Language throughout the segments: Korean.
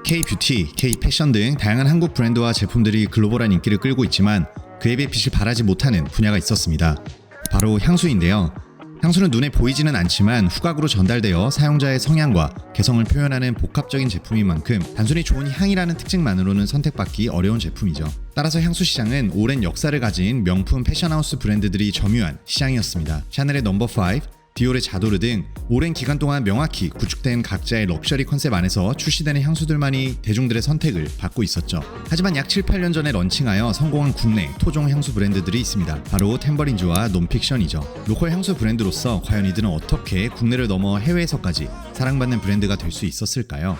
K-뷰티, K-패션 등 다양한 한국 브랜드와 제품들이 글로벌한 인기를 끌고 있지만 그에 비해 빛을 발하지 못하는 분야가 있었습니다. 바로 향수인데요. 향수는 눈에 보이지는 않지만 후각으로 전달되어 사용자의 성향과 개성을 표현하는 복합적인 제품인 만큼 단순히 좋은 향이라는 특징만으로는 선택받기 어려운 제품이죠. 따라서 향수 시장은 오랜 역사를 가진 명품 패션하우스 브랜드들이 점유한 시장이었습니다. 샤넬의 No.5, 디올의 자도르 등 오랜 기간 동안 명확히 구축된 각자의 럭셔리 컨셉 안에서 출시되는 향수들만이 대중들의 선택을 받고 있었죠. 하지만 약 7, 8년 전에 런칭하여 성공한 국내 토종 향수 브랜드들이 있습니다. 바로 템버린즈와 논픽션이죠. 로컬 향수 브랜드로서 과연 이들은 어떻게 국내를 넘어 해외에서까지 사랑받는 브랜드가 될 수 있었을까요?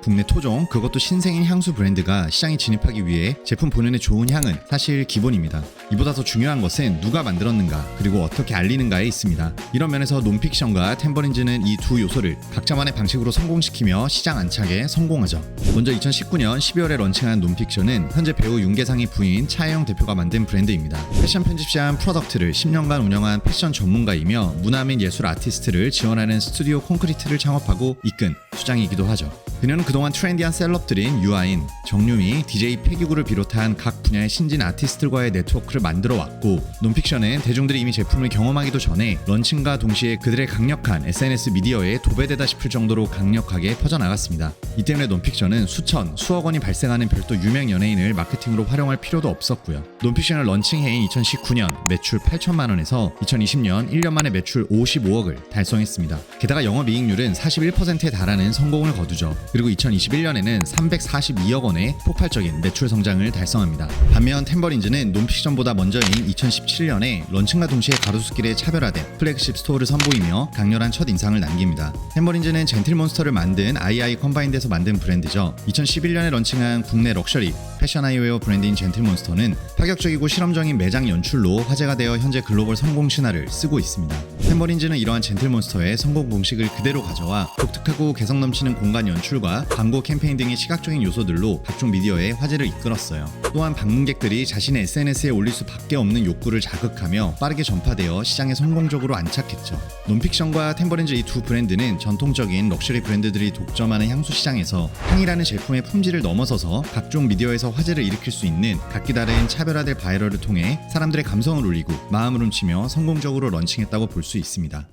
국내 토종, 그것도 신생인 향수 브랜드가 시장에 진입하기 위해 제품 본연의 좋은 향은 사실 기본입니다. 이보다 더 중요한 것은 누가 만들었는가, 그리고 어떻게 알리는가에 있습니다. 이런 면에서 논픽션과 템버린즈는 이 두 요소를 각자만의 방식으로 성공시키며 시장 안착에 성공하죠. 먼저 2019년 12월에 런칭한 논픽션은 현재 배우 윤계상의 부인 차혜영 대표가 만든 브랜드입니다. 패션 편집샵 프로덕트를 10년간 운영한 패션 전문가이며 문화 및 예술 아티스트를 지원하는 스튜디오 콘크리트를 창업하고 이끈 수장이기도 하죠. 그녀는 그동안 트렌디한 셀럽들인 유아인, 정유미, DJ 패기구를 비롯한 각 분야의 신진 아티스트들과의 네트워크를 만들어 왔고, 논픽션은 대중들이 이미 제품을 경험하기도 전에 런칭과 동시에 그들의 강력한 SNS 미디어에 도배되다 싶을 정도로 강력하게 퍼져나갔습니다. 이 때문에 논픽션은 수천, 수억 원이 발생하는 별도 유명 연예인을 마케팅으로 활용할 필요도 없었고요. 논픽션을 런칭해인 2019년 매출 8천만 원에서 2020년 1년 만에 매출 55억을 달성했습니다. 게다가 영업이익률은 41%에 달하는 성공을 거두죠. 그리고 2021년에는 342억 원의 폭발적인 매출 성장을 달성합니다. 반면 템버린즈는 논픽션보다 먼저인 2017년에 런칭과 동시에 가로수길에 차별화된 플래그십 스토어를 선보이며 강렬한 첫 인상을 남깁니다. 템버린즈는 젠틀몬스터를 만든 II 컴바인드에서 만든 브랜드죠. 2011년에 런칭한 국내 럭셔리 패션 아이웨어 브랜드인 젠틀몬스터는 파격적이고 실험적인 매장 연출로 화제가 되어 현재 글로벌 성공 신화를 쓰고 있습니다. 템버린즈는 이러한 젠틀몬스터의 성공 공식을 그대로 가져와 독특하고 개성 넘치는 공간 연출과 광고 캠페인 등의 시각적인 요소들로 각종 미디어에 화제를 이끌었어요. 또한 방문객들이 자신의 SNS에 올릴 수밖에 없는 욕구를 자극하며 빠르게 전파되어 시장에 성공적으로 안착했죠. 논픽션과 템버린즈 이 두 브랜드는 전통적인 럭셔리 브랜드들이 독점하는 향수 시장에서 향이라는 제품의 품질을 넘어서서 각종 미디어에서 화제를 일으킬 수 있는 각기 다른 차별화될 바이럴을 통해 사람들의 감성을 울리고 마음을 훔치며 성공적으로 런칭했다고 볼 수 있습니다.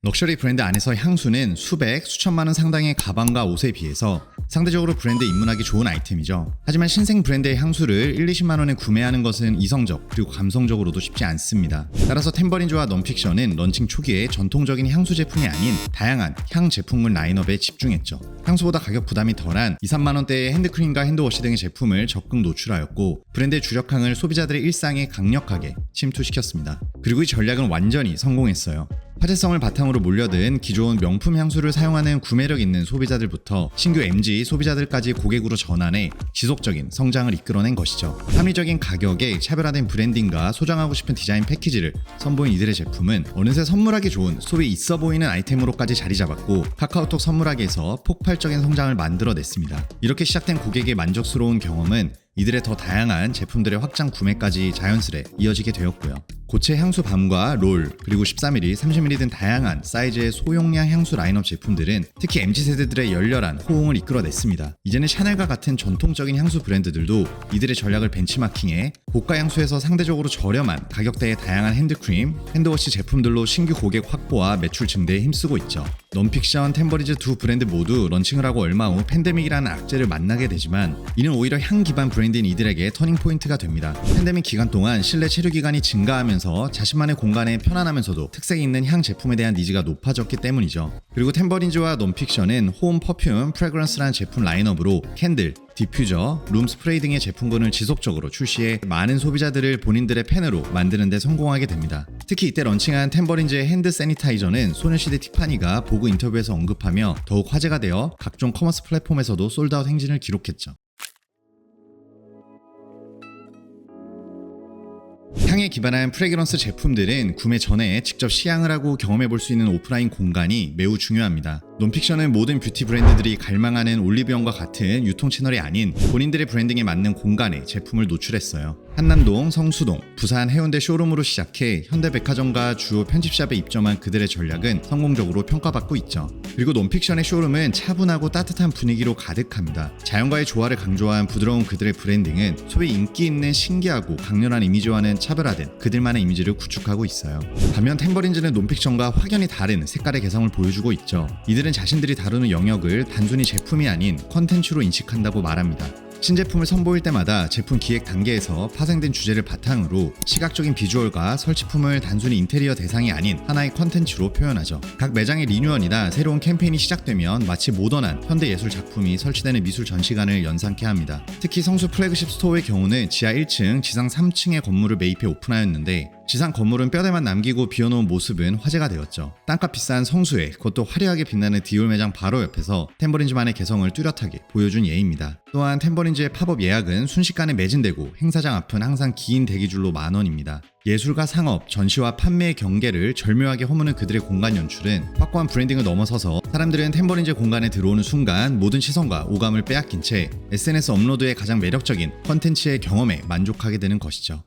럭셔리 브랜드 안에서 향수는 수백, 수천만 원 상당의 가방과 옷에 비해서 상대적으로 브랜드에 입문하기 좋은 아이템이죠. 하지만 신생 브랜드의 향수를 1, 20만 원에 구매하는 것은 이성적 그리고 감성적으로도 쉽지 않습니다. 따라서 템버린즈와 논픽션은 런칭 초기에 전통적인 향수 제품이 아닌 다양한 향 제품군 라인업에 집중했죠. 향수보다 가격 부담이 덜한 2, 3만 원대의 핸드크림과 핸드워시 등의 제품을 적극 노출하였고, 브랜드의 주력향을 소비자들의 일상에 강력하게 침투시켰습니다. 그리고 이 전략은 완전히 성공했어요. 화제성을 바탕으로 몰려든 기존 명품 향수를 사용하는 구매력 있는 소비자들부터 신규 MZ 소비자들까지 고객으로 전환해 지속적인 성장을 이끌어낸 것이죠. 합리적인 가격에 차별화된 브랜딩과 소장하고 싶은 디자인 패키지를 선보인 이들의 제품은 어느새 선물하기 좋은 소위 있어 보이는 아이템으로까지 자리 잡았고, 카카오톡 선물하기에서 폭발적인 성장을 만들어냈습니다. 이렇게 시작된 고객의 만족스러운 경험은 이들의 더 다양한 제품들의 확장 구매까지 자연스레 이어지게 되었고요. 고체 향수 밤과 롤, 그리고 13mm, 30mm 등 다양한 사이즈의 소용량 향수 라인업 제품들은 특히 MZ세대들의 열렬한 호응을 이끌어냈습니다. 이제는 샤넬과 같은 전통적인 향수 브랜드들도 이들의 전략을 벤치마킹해 고가 향수에서 상대적으로 저렴한 가격대의 다양한 핸드크림, 핸드워시 제품들로 신규 고객 확보와 매출 증대에 힘쓰고 있죠. 논픽션, 템버린즈 두 브랜드 모두 런칭을 하고 얼마 후 팬데믹이라는 악재를 만나게 되지만 이는 오히려 향 기반 브랜드인 이들에게 터닝포인트가 됩니다. 팬데믹 기간 동안 실내 체류 기간이 증가하면서 자신만의 공간에 편안하면서도 특색이 있는 향 제품에 대한 니즈가 높아졌기 때문이죠. 그리고 템버린즈와 논픽션은 홈 퍼퓸, 프레그런스라는 제품 라인업으로 캔들, 디퓨저, 룸 스프레이 등의 제품군을 지속적으로 출시해 많은 소비자들을 본인들의 팬으로 만드는 데 성공하게 됩니다. 특히 이때 런칭한 템버린즈의 핸드 세니타이저는 소녀시대 티파니가 보그 인터뷰에서 언급하며 더욱 화제가 되어 각종 커머스 플랫폼에서도 솔드아웃 행진을 기록했죠. 향에 기반한 프레그런스 제품들은 구매 전에 직접 시향을 하고 경험해 볼 수 있는 오프라인 공간이 매우 중요합니다. 논픽션은 모든 뷰티 브랜드들이 갈망하는 올리브영과 같은 유통 채널이 아닌 본인들의 브랜딩에 맞는 공간에 제품을 노출했어요. 한남동, 성수동, 부산 해운대 쇼룸으로 시작해 현대백화점과 주요 편집샵에 입점한 그들의 전략은 성공적으로 평가받고 있죠. 그리고 논픽션의 쇼룸은 차분하고 따뜻한 분위기로 가득합니다. 자연과의 조화를 강조한 부드러운 그들의 브랜딩은 소위 인기 있는 신기하고 강렬한 이미지와는 차별화된 그들만의 이미지를 구축하고 있어요. 반면 템버린즈는 논픽션과 확연히 다른 색깔의 개성을 보여주고 있죠. 이들은 자신들이 다루는 영역을 단순히 제품이 아닌 컨텐츠로 인식한다고 말합니다. 신제품을 선보일 때마다 제품 기획 단계에서 파생된 주제를 바탕으로 시각적인 비주얼과 설치품을 단순히 인테리어 대상이 아닌 하나의 컨텐츠로 표현하죠. 각 매장의 리뉴얼이나 새로운 캠페인이 시작되면 마치 모던한 현대예술 작품이 설치되는 미술 전시관을 연상케 합니다. 특히 성수 플래그십 스토어의 경우는 지하 1층, 지상 3층의 건물을 매입해 오픈하였는데 지상 건물은 뼈대만 남기고 비워놓은 모습은 화제가 되었죠. 땅값 비싼 성수에 그것도 화려하게 빛나는 디올 매장 바로 옆에서 템버린즈만의 개성을 뚜렷하게 보여준 예입니다. 또한 템버린즈의 팝업 예약은 순식간에 매진되고 행사장 앞은 항상 긴 대기줄로 만원입니다. 예술과 상업, 전시와 판매의 경계를 절묘하게 허무는 그들의 공간 연출은 확고한 브랜딩을 넘어서서 사람들은 템버린즈 공간에 들어오는 순간 모든 시선과 오감을 빼앗긴 채 SNS 업로드의 가장 매력적인 컨텐츠의 경험에 만족하게 되는 것이죠.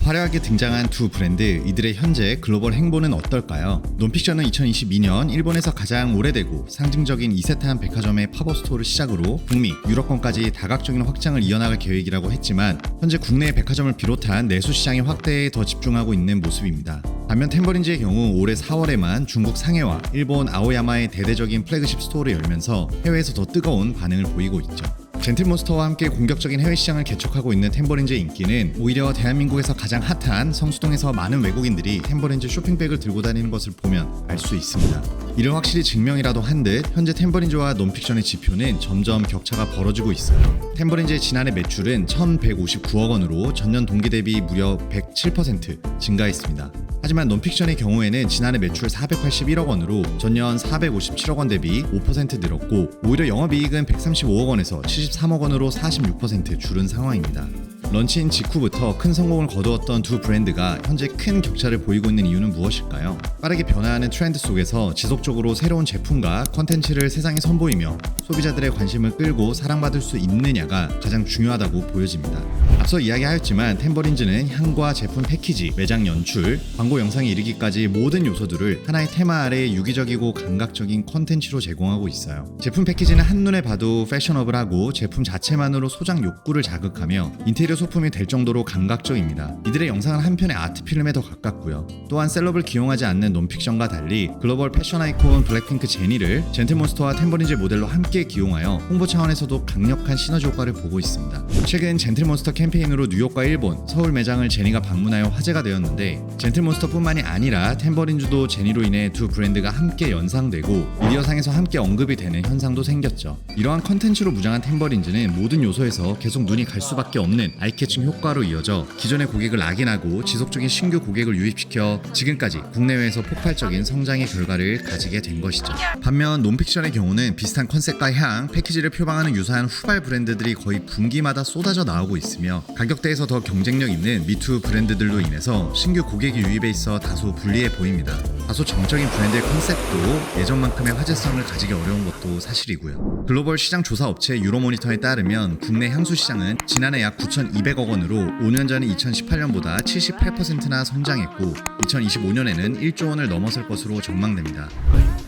화려하게 등장한 두 브랜드, 이들의 현재 글로벌 행보는 어떨까요? 논픽션은 2022년 일본에서 가장 오래되고 상징적인 이세탄 백화점의 팝업 스토어를 시작으로 북미, 유럽권까지 다각적인 확장을 이어나갈 계획이라고 했지만 현재 국내 백화점을 비롯한 내수 시장의 확대에 더 집중하고 있는 모습입니다. 반면 템버린즈의 경우 올해 4월에만 중국 상해와 일본 아오야마의 대대적인 플래그십 스토어를 열면서 해외에서 더 뜨거운 반응을 보이고 있죠. 젠틀몬스터와 함께 공격적인 해외 시장을 개척하고 있는 템버린즈의 인기는 오히려 대한민국에서 가장 핫한 성수동에서 많은 외국인들이 템버린즈 쇼핑백을 들고 다니는 것을 보면 알 수 있습니다. 이를 확실히 증명이라도 한 듯 현재 템버린즈와 논픽션의 지표는 점점 격차가 벌어지고 있어요. 템버린즈의 지난해 매출은 1,159억 원으로 전년 동기 대비 무려 107% 증가했습니다. 하지만 논픽션의 경우에는 지난해 매출 481억 원으로 전년 457억 원 대비 5% 늘었고 오히려 영업이익은 135억 원에서 73억 원으로 46% 줄은 상황입니다. 런치인 직후부터 큰 성공을 거두었던 두 브랜드가 현재 큰 격차를 보이고 있는 이유는 무엇일까요? 빠르게 변화하는 트렌드 속에서 지속적으로 새로운 제품과 컨텐츠를 세상에 선보이며 소비자들의 관심을 끌고 사랑받을 수 있느냐가 가장 중요하다고 보여집니다. 앞서 이야기하였지만 템버린즈는 향과 제품 패키지, 매장 연출, 광고 영상에 이르기까지 모든 요소들을 하나의 테마 아래 유기적이고 감각적인 컨텐츠로 제공하고 있어요. 제품 패키지는 한눈에 봐도 패셔너블하고 제품 자체만으로 소장 욕구를 자극하며 인테리어 소품이 될 정도로 감각적입니다. 이들의 영상은 한편의 아트필름에 더 가깝고요. 또한 셀럽을 기용하지 않는 논픽션과 달리 글로벌 패션 아이콘 블랙핑크 제니를 젠틀몬스터와 템버린즈 모델로 함께 기용하여 홍보 차원에서도 강력한 시너지 효과를 보고 있습니다. 최근 젠틀몬스터 캠페인으로 뉴욕과 일본, 서울 매장을 제니가 방문하여 화제가 되었는데 젠틀몬스터뿐만이 아니라 템버린즈도 제니로 인해 두 브랜드가 함께 연상되고 미디어상에서 함께 언급이 되는 현상도 생겼죠. 이러한 컨텐츠로 무장한 템버린즈는 모든 요소에서 계속 눈이 갈 수밖에 없는 아이캐칭 효과로 이어져 기존의 고객을 낙인하고 지속적인 신규 고객을 유입시켜 지금까지 국내외에서 폭발적인 성장의 결과를 가지게 된 것이죠. 반면 논픽션의 경우는 비슷한 컨셉과 향, 패키지를 표방하는 유사한 후발 브랜드들이 거의 분기마다 쏟아져 나오고 있으며 가격대에서 더 경쟁력 있는 미투 브랜드들로 인해서 신규 고객의 유입에 있어 다소 불리해 보입니다. 다소 정적인 브랜드의 컨셉도 예전만큼의 화제성을 가지기 어려운 것도 사실이고요. 글로벌 시장 조사 업체 유로모니터에 따르면 국내 향수 시장은 지난해 약 9,200억 원으로 5년 전인 2018년보다 78%나 성장했고 2025년에는 1조 원을 넘어설 것으로 전망됩니다.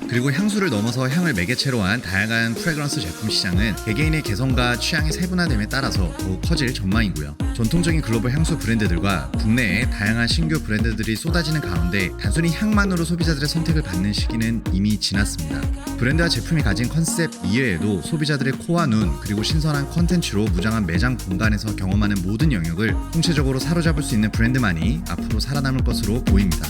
그리고 향수를 넘어서 향을 매개체로 한 다양한 프레그런스 제품 시장은 개개인의 개성과 취향의 세분화됨에 따라서 더욱 커질 전망이고요. 전통적인 글로벌 향수 브랜드들과 국내의 다양한 신규 브랜드들이 쏟아지는 가운데 단순히 향만으로 소비자들의 선택을 받는 시기는 이미 지났습니다. 브랜드와 제품이 가진 컨셉 이외에도 소비자들의 코와 눈 그리고 신선한 컨텐츠로 무장한 매장 공간에서 경험하는 모든 영역을 통체적으로 사로잡을 수 있는 브랜드만이 앞으로 살아남을 것으로 보입니다.